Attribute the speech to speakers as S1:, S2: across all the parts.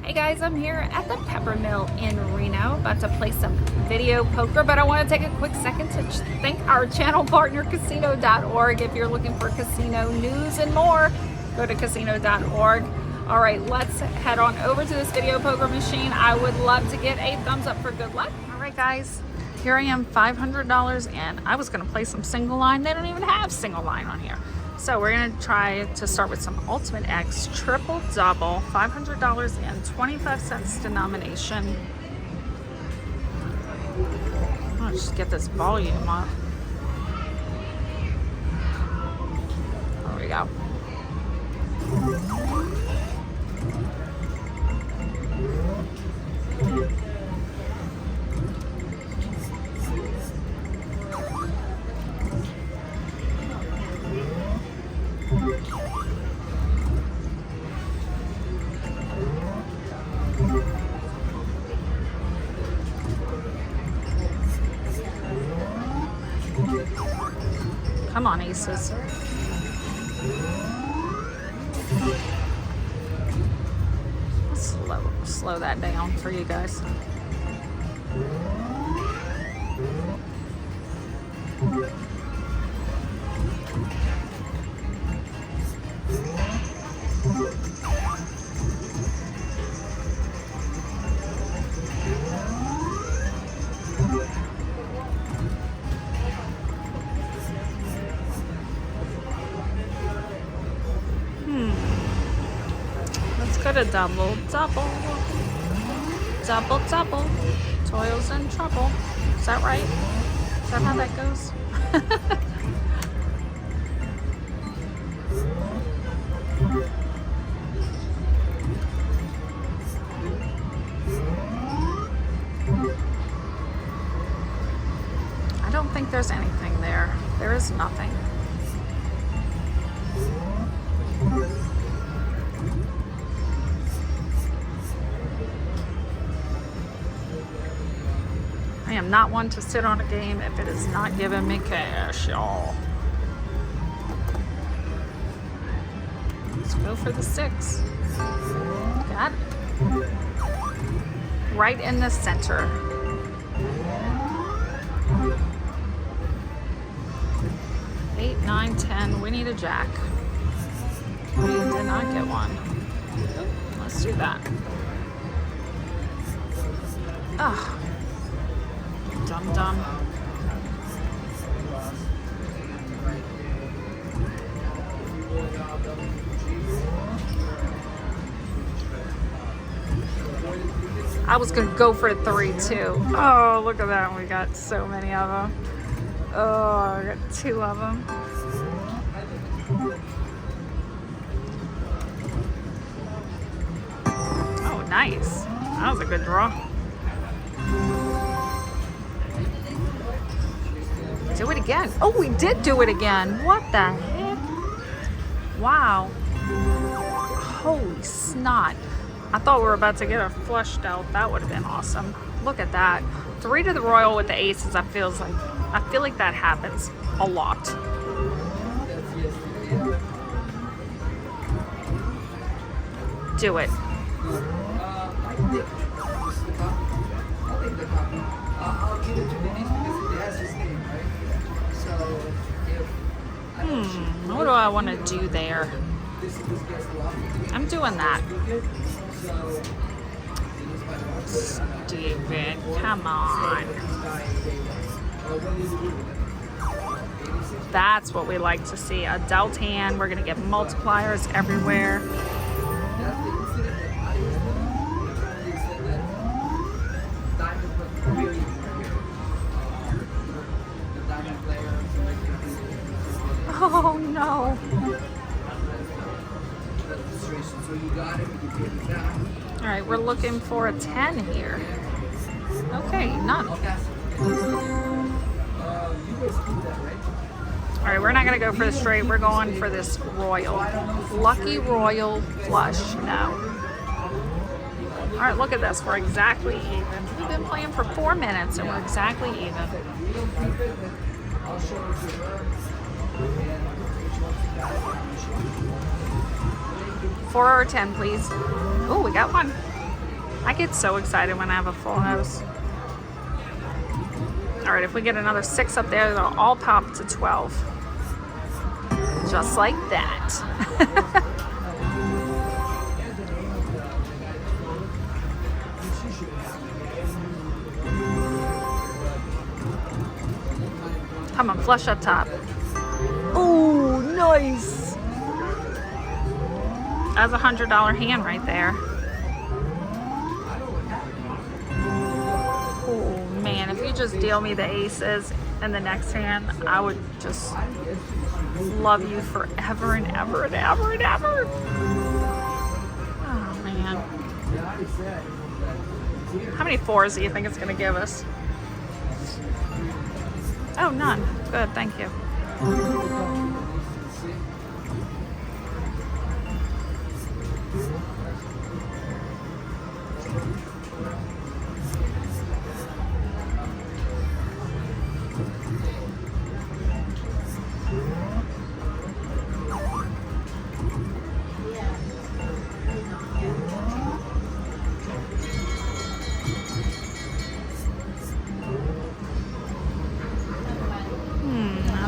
S1: Hey guys, I'm here at the Pepper Mill in Reno, about to play some video poker, but I want to take a quick second to thank our channel partner, Casino.org. If you're looking for casino news and more, go to Casino.org. All right, let's head on over to this video poker machine. I would love to get a thumbs up for good luck. All right, guys, here I am, $500 in. I was going to play some single line. They don't even have single line on here. So we're going to try to start with some Ultimate X triple double, $500 in, 25 cents denomination. I'll just get this volume up. There we go. Come on, aces. Slow that down for you guys. Let's go to double, double, double, double. Toil's in trouble. Is that right? Is that how that goes? I don't think there's anything there. There is nothing. I am not one to sit on a game if it is not giving me cash, y'all. Let's go for the 6. Got it. Right in the center. Eight, 9, 10. We need a jack. We did not get one. Let's do that. Ah. Dum dum. I was gonna go for a 3 too. Oh, look at that. We got so many of them. Oh, I got 2 of them. Oh, nice. That was a good draw. Do it again. Oh, we did do it again. What the heck? Wow. Holy snot. I thought we were about to get a flush dealt. That would have been awesome. Look at that. 3 to the royal with the aces. I feel like that happens a lot. Do it. What do I want to do there? I'm doing that. Stupid. Come on. That's what we like to see. A dealt hand. We're going to get multipliers everywhere. Oh no. All right, we're looking for a 10 here. Okay, none. All right, we're not gonna go for the straight. We're going for this royal. Lucky royal flush, no. All right, look at this. We're exactly even. We've been playing for 4 minutes and we're exactly even. I'll show you. 4 or 10, please. Oh, we got one. I get so excited when I have a full house. All right, if we get another 6 up there, they'll all pop to 12. Just like that. Come on, flush up top. Oh, nice. That's a $100 hand right there. Oh man, if you just deal me the aces in the next hand, I would just love you forever and ever and ever and ever. Oh man. How many 4s do you think it's gonna give us? Oh, none. Good, thank you.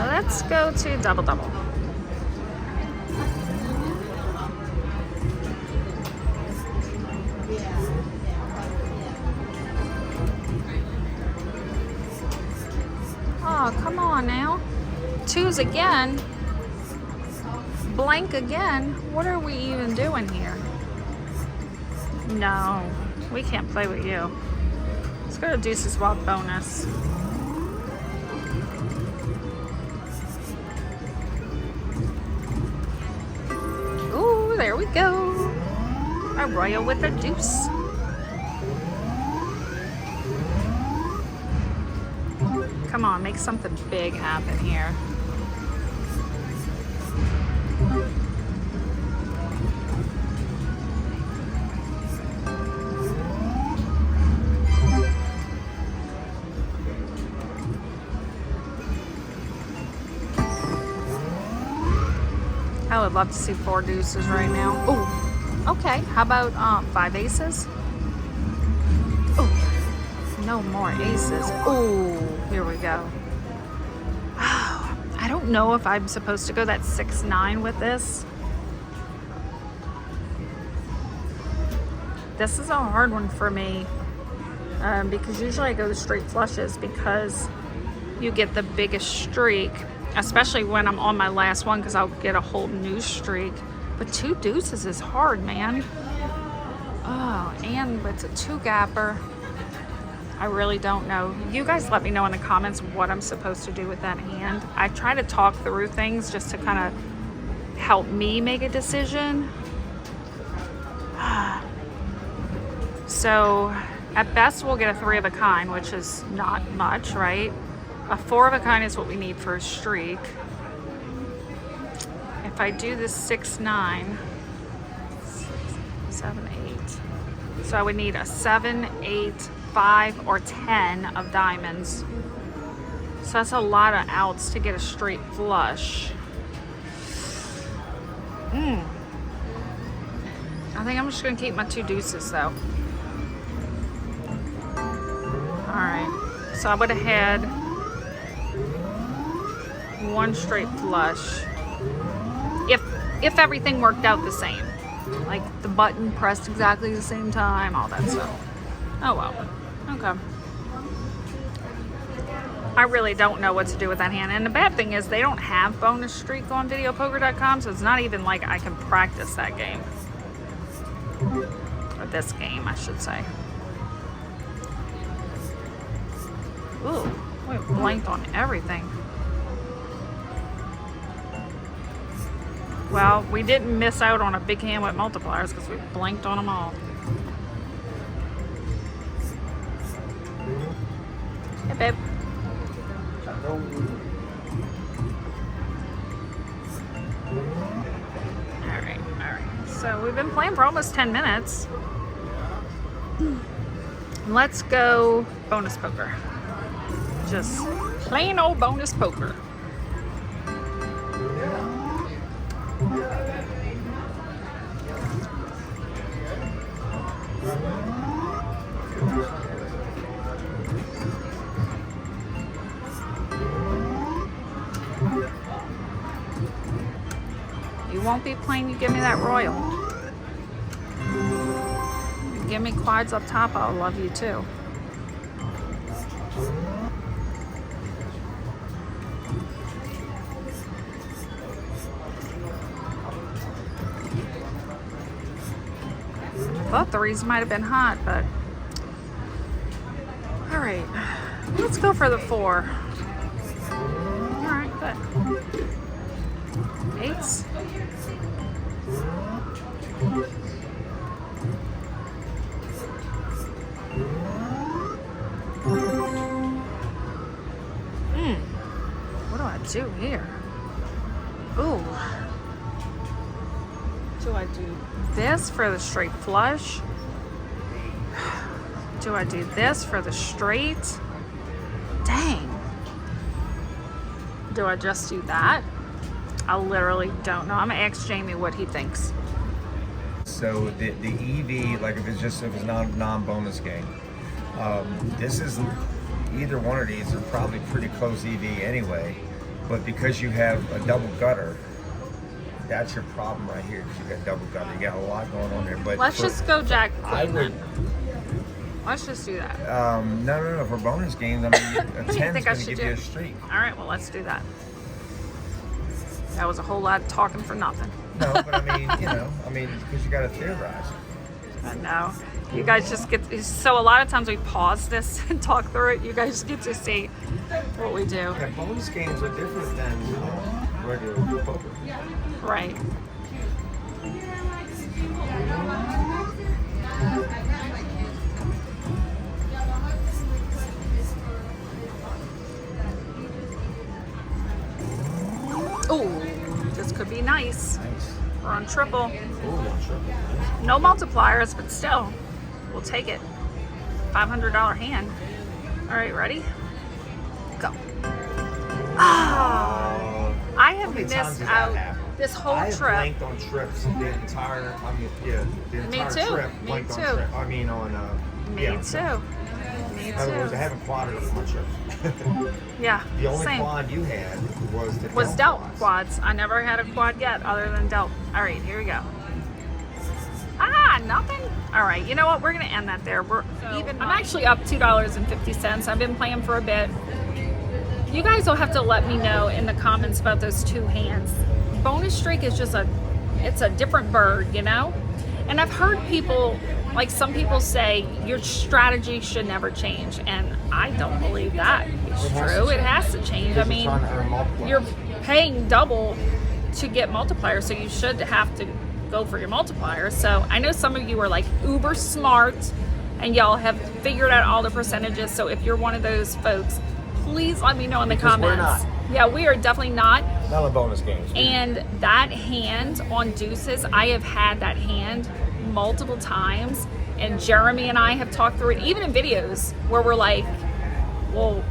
S1: Let's go to double double. Oh, come on now. 2s again. Blank again. What are we even doing here? No, we can't play with you. Let's go to deuces wild bonus. There we go. A royal with a deuce. Come on, make something big happen here. I would love to see 4 deuces right now. Oh, okay. How about 5 aces? Oh, no more aces. Oh, here we go. I don't know if I'm supposed to go that 6-9 with this. This is a hard one for me because usually I go straight flushes because you get the biggest streak. Especially when I'm on my last one because I'll get a whole new streak. But 2 deuces is hard, man. Oh, and it's a 2-gapper. I really don't know. You guys let me know in the comments what I'm supposed to do with that hand. I try to talk through things just to kind of help me make a decision. So at best we'll get a 3 of a kind, which is not much, right? A 4 of a kind is what we need for a streak. If I do this 6-9, 7, 8. So I would need a 7, 8, 5, or 10 of diamonds. So that's a lot of outs to get a straight flush. I think I'm just gonna keep my 2 deuces though. All right, so I would have had 1 straight flush if everything worked out the same, like the button pressed exactly the same time, all that stuff. Oh well. Okay. I really don't know what to do with that hand, and the bad thing is they don't have bonus streak on videopoker.com, so it's not even like I can practice that game, or this game I should say. Ooh, we blanked on everything. Well, we didn't miss out on a big hand with multipliers because we blanked on them all. Hey, babe. Alright. So we've been playing for almost 10 minutes. Let's go bonus poker. Just plain old bonus poker. You won't be playing, you give me that royal. You give me quads up top, I'll love you too. Thought threes might have been hot, but all right, let's go for the 4. All right, good. 8s. What do I do here? Ooh. Do I do this for the straight flush? Do I do this for the straight? Dang. Do I just do that? I literally don't know. I'm gonna ask Jamie what he thinks.
S2: So the EV, like if it's non-bonus game, this isn't, either one of these are probably pretty close EV anyway, but because you have a double gutter, that's your problem right here, because you got double gutter. You got a lot going on there. But
S1: let's just go Jack Queen then. Let's just do that.
S2: No. For bonus games, I mean, a 10's going to give you a streak.
S1: All right, well, let's do that. That was a whole lot of talking for nothing.
S2: No, but I mean, because you got to theorize.
S1: I know. You guys just get, so a lot of times we pause this and talk through it. You guys get to see what we do.
S2: Yeah, bonus games are different than regular poker.
S1: Right. Oh, this could be nice. We're on triple. No multipliers, but still, we'll take it. $500 hand. All right, ready? Go. Oh, I have missed out this whole trip.
S2: I have blanked on trips the entire, the entire trip.
S1: Me too. Me too. Me
S2: In other words, I
S1: too.
S2: haven't quadded on my trip.
S1: Yeah.
S2: The only
S1: same.
S2: quad you had
S1: was dealt quads. I never had a quad yet other than dealt. All right, here we go. Nothing. All right, you know what? We're gonna end that there. I'm actually up $2.50. I've been playing for a bit. You guys will have to let me know in the comments about those 2 hands. Bonus streak is just it's a different bird, you know? And I've heard people, like some people say, your strategy should never change. And I don't believe that is true. It has to change. I mean, you're paying double to get multipliers, so you should have to go for your multiplier. So I know some of you are like uber smart and y'all have figured out all the percentages. So if you're one of those folks, please let me know in the comments.
S2: We're not.
S1: Yeah, we are definitely not.
S2: Not the bonus games.
S1: And that hand on deuces, I have had that hand multiple times, and Jeremy and I have talked through it, even in videos where we're like, well,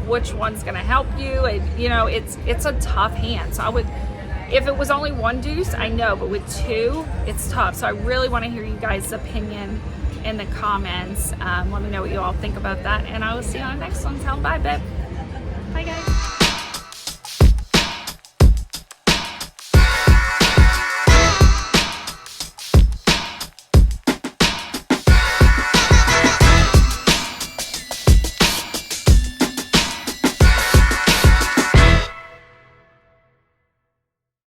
S1: which one's gonna help you? And, you know, it's a tough hand. So I would, if it was only 1 deuce, I know, but with 2, it's tough. So I really want to hear you guys' opinion in the comments. Let me know what you all think about that, and I will see you on the next one. Tell them bye, babe. Bye, guys.